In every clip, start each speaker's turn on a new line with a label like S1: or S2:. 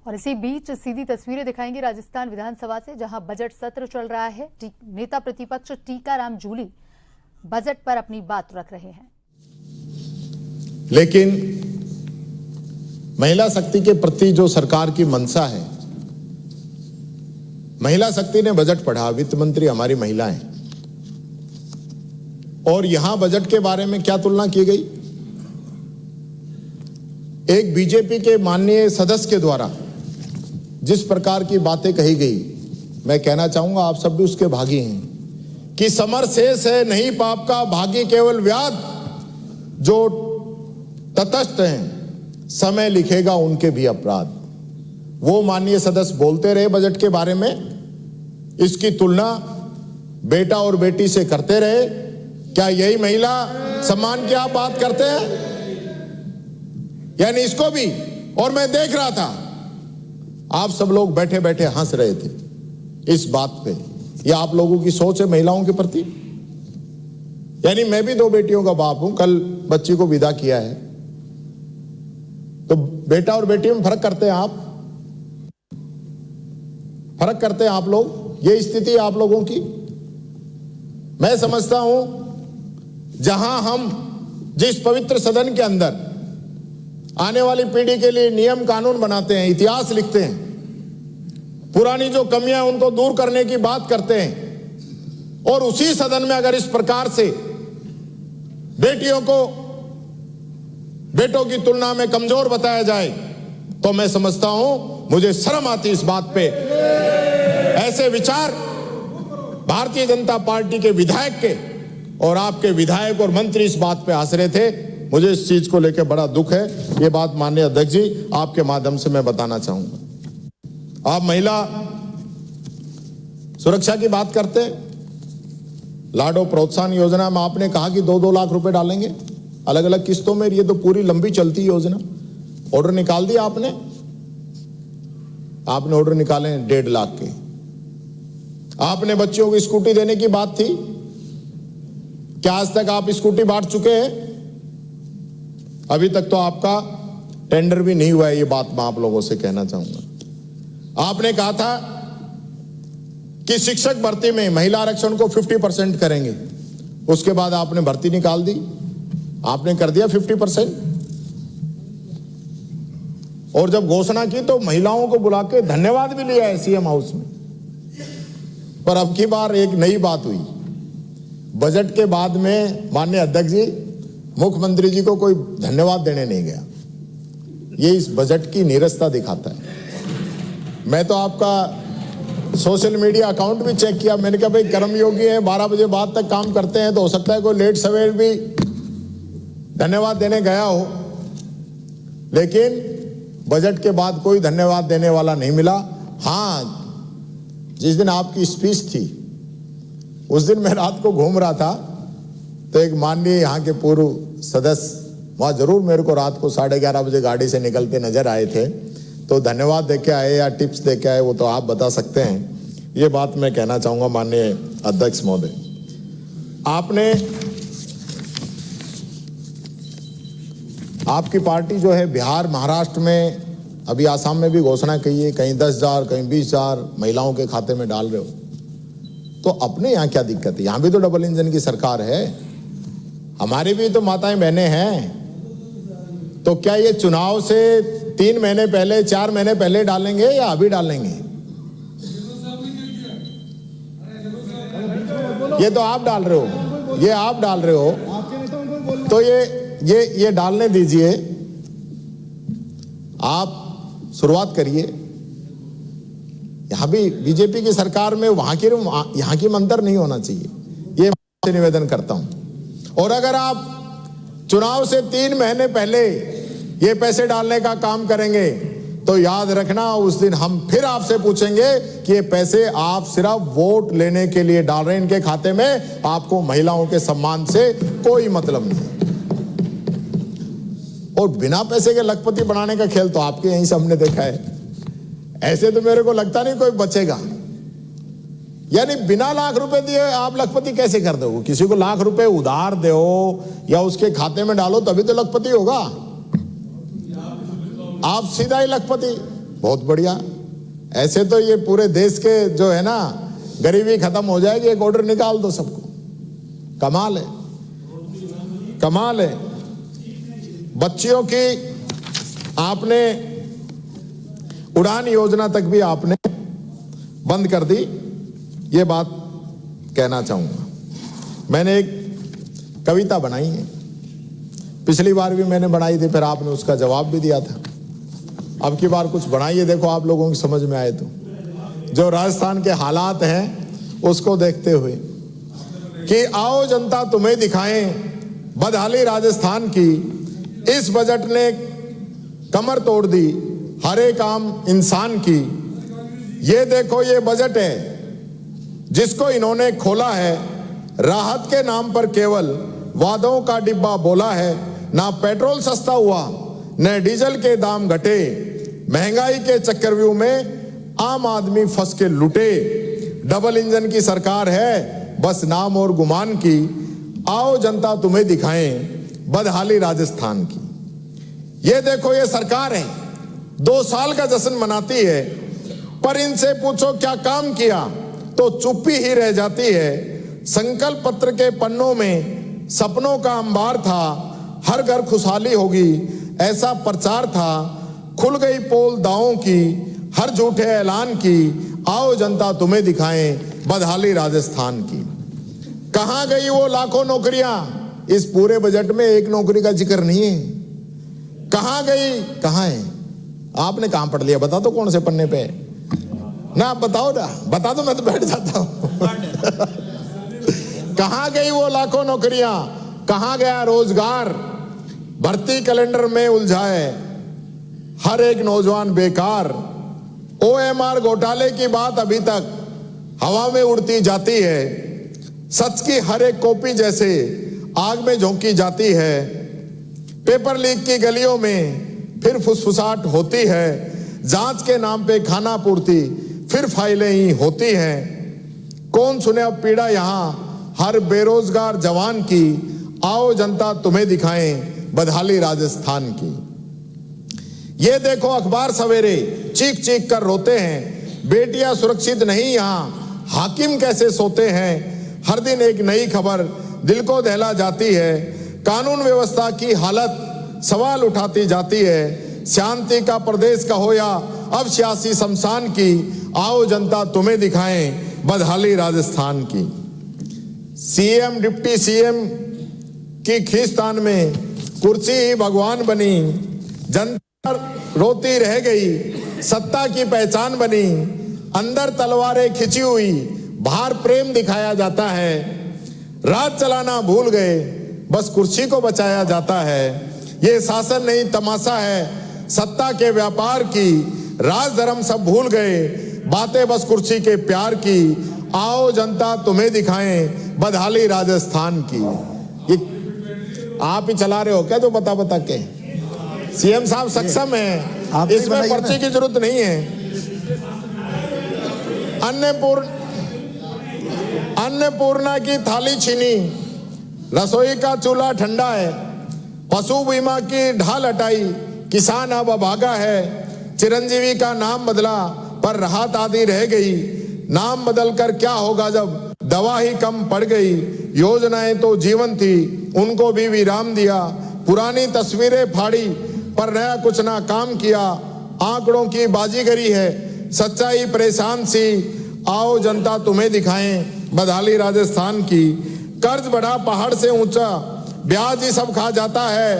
S1: और इसी बीच सीधी तस्वीरें दिखाएंगे राजस्थान विधानसभा से, जहां बजट सत्र चल रहा है। नेता प्रतिपक्ष टीकाराम जूली बजट पर अपनी बात रख रहे हैं।
S2: लेकिन महिला शक्ति के प्रति जो सरकार की मंशा है, महिला शक्ति ने बजट पढ़ा, वित्त मंत्री हमारी महिला है, और यहां बजट के बारे में क्या तुलना की गई, एक बीजेपी के माननीय सदस्य के द्वारा जिस प्रकार की बातें कही गई, मैं कहना चाहूंगा आप सब भी उसके भागी हैं कि समर शेष है नहीं पाप का, भागी केवल व्याध, जो तटस्थ हैं समय लिखेगा उनके भी अपराध। वो माननीय सदस्य बोलते रहे बजट के बारे में, इसकी तुलना बेटा और बेटी से करते रहे। क्या यही महिला सम्मान की आप बात करते हैं? यानी इसको भी, और मैं देख रहा था आप सब लोग बैठे बैठे हंस रहे थे इस बात पे। ये आप लोगों की सोच है महिलाओं के प्रति। यानी मैं भी 2 बेटियों का बाप हूं, कल बच्ची को विदा किया है, तो बेटा और बेटी में फर्क करते हैं आप, फर्क करते हैं आप लोग। ये स्थिति है आप लोगों की। मैं समझता हूं जहां हम जिस पवित्र सदन के अंदर आने वाली पीढ़ी के लिए नियम कानून बनाते हैं, इतिहास लिखते हैं, पुरानी जो कमियां उनको दूर करने की बात करते हैं, और उसी सदन में अगर इस प्रकार से बेटियों को बेटों की तुलना में कमजोर बताया जाए, तो मैं समझता हूं मुझे शर्म आती इस बात पे। ऐसे विचार भारतीय जनता पार्टी के विधायक के, और आपके विधायक और मंत्री इस बात पे हंस रहे थे। मुझे इस चीज को लेकर बड़ा दुख है। ये बात माननीय अध्यक्ष जी आपके माध्यम से मैं बताना चाहूंगा। आप महिला सुरक्षा की बात करते हैं, लाडो प्रोत्साहन योजना में आपने कहा कि 2-2 लाख रुपए डालेंगे अलग अलग किस्तों में। ये तो पूरी लंबी चलती योजना। ऑर्डर निकाल दिया आपने ऑर्डर निकाले 1.5 लाख के। आपने बच्चों को स्कूटी देने की बात थी, क्या आज तक आप स्कूटी बांट चुके हैं? अभी तक तो आपका टेंडर भी नहीं हुआ है। ये बात मैं आप लोगों से कहना चाहूंगा। आपने कहा था कि शिक्षक भर्ती में महिला आरक्षण को 50% करेंगे, उसके बाद आपने भर्ती निकाल दी, आपने कर दिया 50%। और जब घोषणा की तो महिलाओं को बुला के धन्यवाद भी लिया है सीएम हाउस में। पर अब की बार एक नई बात हुई, बजट के बाद में माननीय अध्यक्ष जी, मुख्यमंत्री जी को कोई धन्यवाद देने नहीं गया। ये इस बजट की नीरसता दिखाता है। मैं तो आपका सोशल मीडिया अकाउंट भी चेक किया, मैंने कहा भाई कर्मयोगी है, 12 बजे बाद तक काम करते हैं, तो हो सकता है कोई लेट सवेर भी धन्यवाद देने गया हो, लेकिन बजट के बाद कोई धन्यवाद देने वाला नहीं मिला। हाँ, जिस दिन आपकी स्पीच थी उस दिन मैं रात को घूम रहा था, तो एक माननीय यहाँ के पूर्व सदस्य वहाँ जरूर मेरे को रात को 11:30 बजे गाड़ी से निकलते नजर आए थे। तो धन्यवाद देके आए या टिप्स देके आए वो तो आप बता सकते हैं। ये बात मैं कहना चाहूंगा माननीय अध्यक्ष महोदय, आपकी पार्टी जो है बिहार महाराष्ट्र में, अभी आसाम में भी घोषणा की है, कहीं 10,000 कहीं 20,000 महिलाओं के खाते में डाल रहे हो, तो अपने यहाँ क्या दिक्कत है? यहाँ भी तो डबल इंजन की सरकार है, हमारी भी तो माताएं बहनें हैं। तो क्या ये चुनाव से 3 महीने पहले 4 महीने पहले डालेंगे या अभी डालेंगे? ये तो आप डाल रहे हो, ये आप डाल रहे हो, तो ये डालने दीजिए, आप शुरुआत करिए। यहां भी बीजेपी की सरकार में यहाँ की में अंतर नहीं होना चाहिए, ये मैं निवेदन करता हूं। और अगर आप चुनाव से 3 महीने पहले ये पैसे डालने का काम करेंगे, तो याद रखना उस दिन हम फिर आपसे पूछेंगे कि ये पैसे आप सिर्फ वोट लेने के लिए डाल रहे हैं इनके खाते में, आपको महिलाओं के सम्मान से कोई मतलब नहीं। और बिना पैसे के लखपति बनाने का खेल तो आपके यहीं से हमने देखा है। ऐसे तो मेरे को लगता नहीं कोई बचेगा। यानी बिना लाख रुपए दिए आप लखपति कैसे कर दोगे? किसी को लाख रुपए उधार दो या उसके खाते में डालो तभी तो लखपति होगा। आप सीधा ही लखपति। बहुत बढ़िया। ऐसे तो ये पूरे देश के जो है ना गरीबी खत्म हो जाएगी, एक ऑर्डर निकाल दो सबको। कमाल है, कमाल है। बच्चियों की आपने उड़ान योजना तक भी आपने बंद कर दी, ये बात कहना चाहूंगा। मैंने एक कविता बनाई है, पिछली बार भी मैंने बनाई थी, फिर आपने उसका जवाब भी दिया था। अब की बार कुछ बनाइए, देखो आप लोगों की समझ में आए तो, जो राजस्थान के हालात हैं उसको देखते हुए, कि आओ जनता तुम्हें दिखाएं बदहाली राजस्थान की। इस बजट ने कमर तोड़ दी हर एक आम इंसान की। ये देखो ये बजट है जिसको इन्होंने खोला है, राहत के नाम पर केवल वादों का डिब्बा बोला है। ना पेट्रोल सस्ता हुआ न डीजल के दाम घटे, महंगाई के चक्रव्यूह में आम आदमी फंस के लुटे। डबल इंजन की सरकार है बस नाम और गुमान की। आओ जनता तुम्हें दिखाएं बदहाली राजस्थान की। ये देखो ये सरकार है, 2 साल का जश्न मनाती है, पर इनसे पूछो क्या काम किया तो चुप्पी ही रह जाती है। संकल्प पत्र के पन्नों में सपनों का अंबार था, हर घर खुशहाली होगी ऐसा प्रचार था। खुल गई पोल दावों की, हर झूठे ऐलान की। आओ जनता तुम्हें दिखाएं बदहाली राजस्थान की। कहां गई वो लाखों नौकरियां? इस पूरे बजट में एक नौकरी का जिक्र नहीं है। कहां गई, कहां है? आपने कहां पढ़ लिया? बता दो कौन से पन्ने पे ना, आप बताओ ना, बता दो, मैं तो बैठ जाता हूं। कहां गई वो लाखों नौकरियां? कहां गया रोजगार? भर्ती कैलेंडर में उलझाए हर एक नौजवान बेकार। OMR घोटाले की बात अभी तक हवा में उड़ती जाती है। सच की हर एक कॉपी जैसे आग में झोंकी जाती है। पेपर लीक की गलियों में फिर फुसफुसाहट होती है। जांच के नाम पे खाना पूर्ति फिर फाइलें ही होती हैं। कौन सुने अब पीड़ा यहां हर बेरोजगार जवान की। आओ जनता तुम्हें दिखाएं बदहाली राजस्थान की। ये देखो अखबार सवेरे चीख चीख कर रोते हैं। बेटियां सुरक्षित नहीं यहां, हाकिम कैसे सोते हैं। हर दिन एक नई खबर दिल को दहला जाती है। कानून व्यवस्था की हालत सवाल उठाती जाती है। शांति का प्रदेश कहो या अब सियासी शमशान की। आओ जनता तुम्हें दिखाएं बदहाली राजस्थान की। CM डिप्टी CM की खींचतान में कुर्सी ही भगवान बनी। जनता रोती रह गई, सत्ता की पहचान बनी। अंदर तलवारें खिंची हुई, बाहर प्रेम दिखाया जाता है। राज चलाना भूल गए, बस कुर्सी को बचाया जाता है। ये शासन नहीं तमाशा है सत्ता के व्यापार की। राज धर्म सब भूल गए, बातें बस कुर्सी के प्यार की। आओ जनता तुम्हें दिखाएं बदहाली राजस्थान की। ये आप ही चला रहे हो क्या जो बता बता के? CM साहब सक्षम है, इसमें पर्ची की जरूरत नहीं है। अन्नपूर्णा की थाली छीनी, रसोई का चूल्हा ठंडा है। पशु बीमा की ढाल हटाई, किसान अब अभागा है। चिरंजीवी का नाम बदला पर राहत आदि रह गई। नाम बदलकर क्या होगा जब दवा ही कम पड़ गई। योजनाएं तो जीवन थी, उनको भी विराम दिया। पुरानी तस्वीरें फाड़ी पर नया कुछ ना काम किया। आंकड़ों की बाजीगरी है, सच्चाई परेशान सी। आओ जनता तुम्हें दिखाएं बदहाली राजस्थान की। कर्ज बढ़ा पहाड़ से ऊंचा, ब्याज ही सब खा जाता है।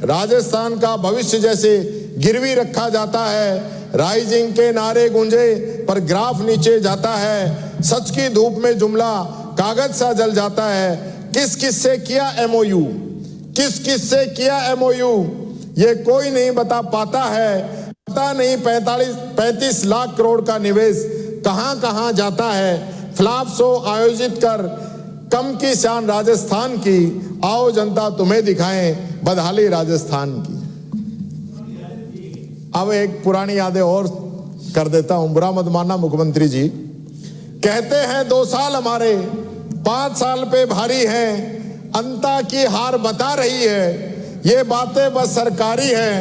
S2: राजस्थान का भविष्य जैसे गिरवी रखा जाता है। राइजिंग के नारे गूंजे पर ग्राफ नीचे जाता है। सच की धूप में जुमला कागज सा जल जाता है। किस किस से किया MOU, किस किस से किया MOU, ये कोई नहीं बता पाता है। पता नहीं 35 लाख करोड़ का निवेश कहां कहां जाता है। फ्लॉप शो आयोजित कर कम की शान राजस्थान की। आओ जनता तुम्हें दिखाएं बदहाली राजस्थान की। अब एक पुरानी यादें और कर देता हूं, बुरा मत मानना मुख्यमंत्री जी। कहते हैं 2 साल हमारे 5 साल पे भारी हैं। अंता की हार बता रही है, ये बातें बस सरकारी है।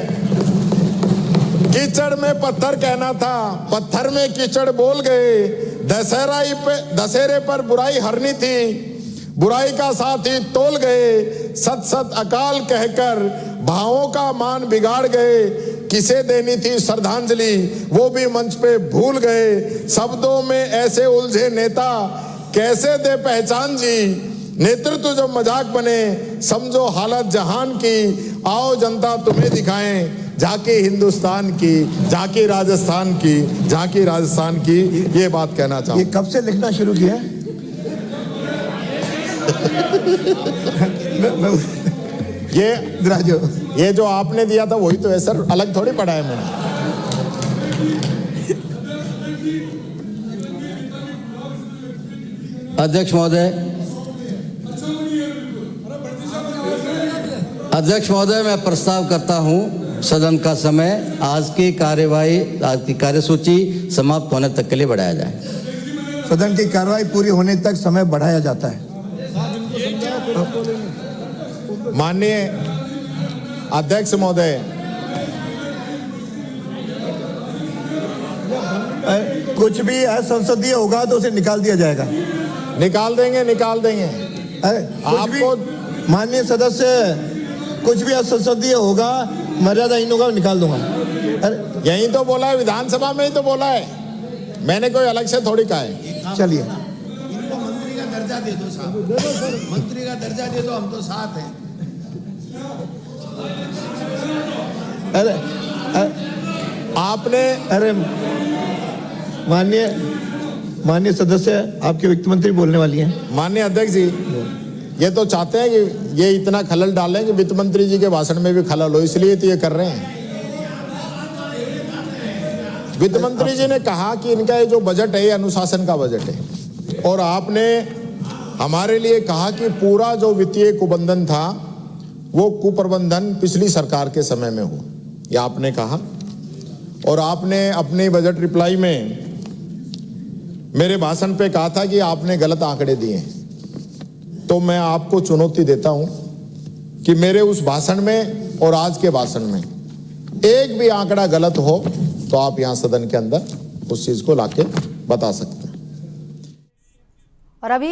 S2: कीचड़ में पत्थर कहना था, पत्थर में कीचड़ बोल गए। दशहरे पर बुराई हरनी थी, बुराई का साथी तोल गए। सत सत अकाल कहकर भावों का मान बिगाड़ गए। किसे देनी थी श्रद्धांजलि वो भी मंच पे भूल गए। शब्दों में ऐसे उलझे नेता कैसे दे पहचान जी। नेतृत्व जब मजाक बने समझो हालत जहान की। आओ जनता तुम्हें दिखाएं झांकी हिंदुस्तान की, झांकी राजस्थान की, झांकी राजस्थान की। ये बात कहना चाहूँ।
S3: ये कब से लिखना शुरू किया है?
S2: ये जो आपने दिया था वही तो है सर, अलग थोड़ी पढ़ा है मैंने।
S4: अध्यक्ष महोदय, मैं प्रस्ताव करता हूं सदन का समय आज की कार्यवाही, आज की कार्यसूची समाप्त होने तक के लिए बढ़ाया जाए।
S3: सदन की कार्रवाई पूरी होने तक समय बढ़ाया जाता है।
S2: माननीय अध्यक्ष महोदय,
S3: कुछ भी असंसदीय होगा तो उसे निकाल दिया जाएगा।
S2: निकाल देंगे।
S3: आपको माननीय सदस्य, कुछ भी असंसदीय होगा, मर्यादाहीन होगा, निकाल दूंगा।
S2: यही तो बोला है, विधानसभा में ही तो बोला है, मैंने कोई अलग से थोड़ी कहा है।
S3: चलिए,
S5: इनको मंत्री का दर्जा दे दो साहब, मंत्री का दर्जा दे दो, हम तो साथ हैं।
S3: अरे माननीय सदस्य, आपके वित्त मंत्री बोलने वाली हैं।
S2: माननीय अध्यक्ष जी, ये तो चाहते हैं कि ये इतना खलल डालें कि वित्त मंत्री जी के भाषण में भी खलल हो, इसलिए तो ये कर रहे हैं। वित्त मंत्री जी ने कहा कि इनका ये जो बजट है ये अनुशासन का बजट है, और आपने हमारे लिए कहा कि पूरा जो वित्तीय कुप्रबंधन था वो कुप्रबंधन पिछली सरकार के समय में हो, ये आपने कहा। और आपने अपने बजट रिप्लाई में मेरे भाषण पे कहा था कि आपने गलत आंकड़े दिए। तो मैं आपको चुनौती देता हूं कि मेरे उस भाषण में और आज के भाषण में एक भी आंकड़ा गलत हो तो आप यहां सदन के अंदर उस चीज को लाके बता सकते हैं।
S1: और अभी